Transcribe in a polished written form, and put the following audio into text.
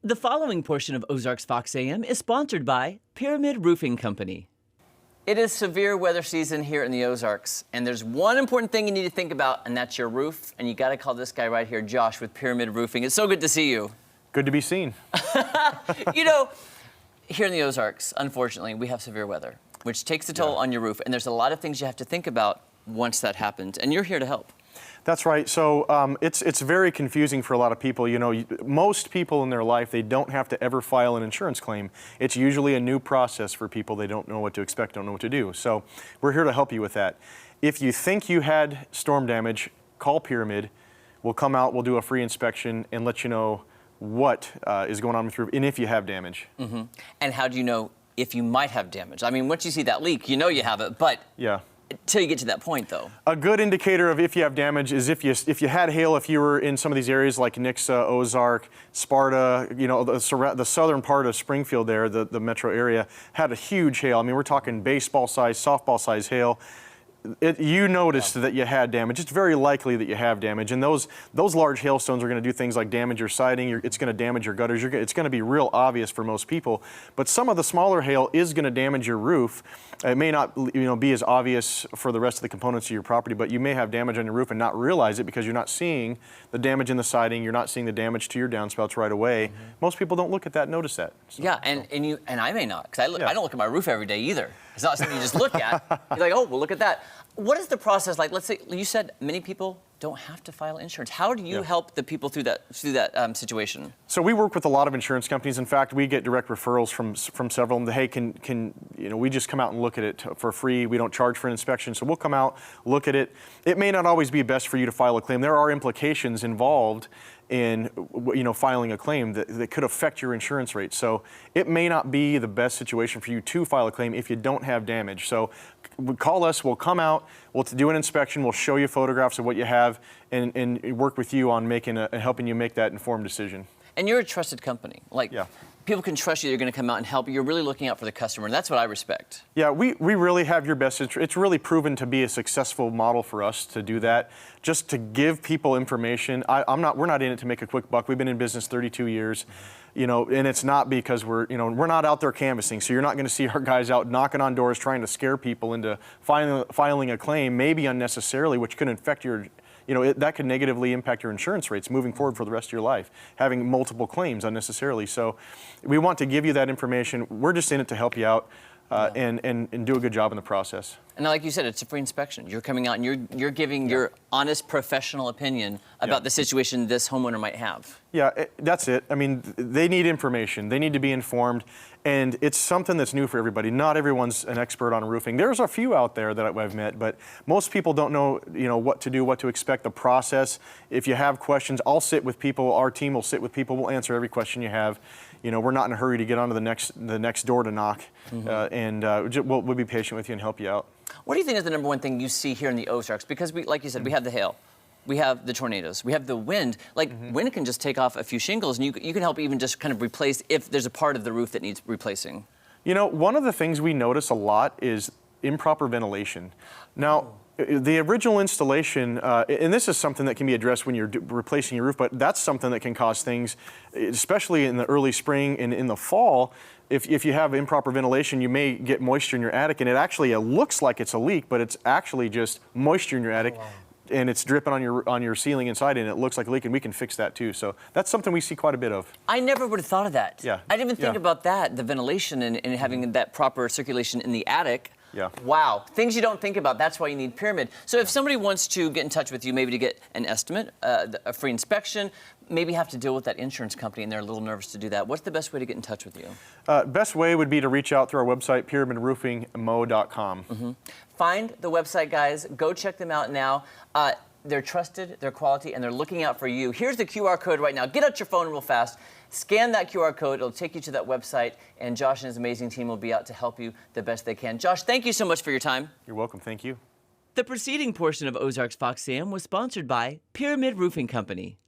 The following portion of Ozarks Fox AM is sponsored by Pyramid Roofing Company. It is severe weather season here in the Ozarks, and there's one important thing you need to think about, and that's your roof. And you got to call this guy right here, Josh, with Pyramid Roofing. It's so good to see you. Good to be seen. You know, here in the Ozarks, unfortunately, we have severe weather, which takes a toll on your roof. And there's a lot of things you have to think about once that happens, and you're here to help. That's right. So it's very confusing for a lot of people. You know, most people in their life, they don't have to ever file an insurance claim. It's usually a new process for people. They don't know what to expect, don't know what to do. So we're here to help you with that. If you think you had storm damage, call Pyramid. We'll come out, we'll do a free inspection and let you know what is going on with your roof and if you have damage. Mm-hmm. And how do you know if you might have damage? I mean, once you see that leak, you know you have it, but yeah. Until you get to that point, though. A good indicator of if you have damage is if you had hail, if you were in some of these areas like Nixa, Ozark, Sparta, you know, the southern part of Springfield there, the metro area, had a huge hail. I mean, we're talking baseball size, softball size hail. You noticed that you had damage. It's very likely that you have damage, and those large hailstones are going to do things like damage your siding. It's going to damage your gutters. It's going to be real obvious for most people. But some of the smaller hail is going to damage your roof. It may not, be as obvious for the rest of the components of your property, but you may have damage on your roof and not realize it because you're not seeing the damage in the siding. You're not seeing the damage to your downspouts right away. Mm-hmm. Most people don't look at that, notice that. So, yeah, and I may not, because I don't look at my roof every day either. It's not something you just look at. You're like, oh, well, look at that. What is the process like? Let's say you said many people don't have to file insurance. How do you help the people through that situation? So we work with a lot of insurance companies. In fact, we get direct referrals from several of them. Hey, can we just come out and look at it for free? We don't charge for an inspection, so we'll come out, look at it. It may not always be best for you to file a claim. There are implications involved in filing a claim that could affect your insurance rate. So it may not be the best situation for you to file a claim if you don't have damage. So call us, we'll come out, we'll do an inspection, we'll show you photographs of what you have and work with you on helping you make that informed decision. And you're a trusted company. People can trust you. They're going to come out and help you. You're really looking out for the customer, and that's what I respect. Yeah, we really have your best interest. It's really proven to be a successful model for us to do that, just to give people information. We're not in it to make a quick buck. We've been in business 32 years, and it's not because we're not out there canvassing. So you're not going to see our guys out knocking on doors trying to scare people into filing a claim, maybe unnecessarily, which could affect your. That could negatively impact your insurance rates moving forward for the rest of your life, having multiple claims unnecessarily. So we want to give you that information. We're just in it to help you out and do a good job in the process. And like you said, it's a free inspection. You're coming out and you're giving your honest professional opinion about the situation this homeowner might have. Yeah, that's it. I mean, they need information. They need to be informed. And it's something that's new for everybody. Not everyone's an expert on roofing. There's a few out there that I've met, but most people don't know, what to do, what to expect, the process. If you have questions, I'll sit with people. Our team will sit with people. We'll answer every question you have. We're not in a hurry to get onto the next door to knock, and we'll be patient with you and help you out. What do you think is the number one thing you see here in the Ozarks? Because like you said, we have the hail. We have the tornadoes. We have the wind. Wind can just take off a few shingles, and you can help even just kind of replace if there's a part of the roof that needs replacing. One of the things we notice a lot is improper ventilation. Now, the original installation, and this is something that can be addressed when you're replacing your roof, but that's something that can cause things, especially in the early spring and in the fall. If you have improper ventilation, you may get moisture in your attic, and it looks like it's a leak, but it's actually just moisture in your attic. Oh, wow. And it's dripping on your ceiling inside, and it looks like a leak, and we can fix that too. So that's something we see quite a bit of. I never would have thought of that. Yeah. I didn't even think about that, the ventilation and having that proper circulation in the attic. Yeah. Wow. Things you don't think about. That's why you need Pyramid. So if somebody wants to get in touch with you, maybe to get an estimate, a free inspection, maybe have to deal with that insurance company and they're a little nervous to do that, what's the best way to get in touch with you? Best way would be to reach out through our website, pyramidroofingmo.com. Mm-hmm. Find the website, guys. Go check them out now. They're trusted, they're quality, and they're looking out for you. Here's the QR code right now. Get out your phone real fast. Scan that QR code. It'll take you to that website, and Josh and his amazing team will be out to help you the best they can. Josh, thank you so much for your time. You're welcome. Thank you. The preceding portion of Ozarks Fox AM was sponsored by Pyramid Roofing Company.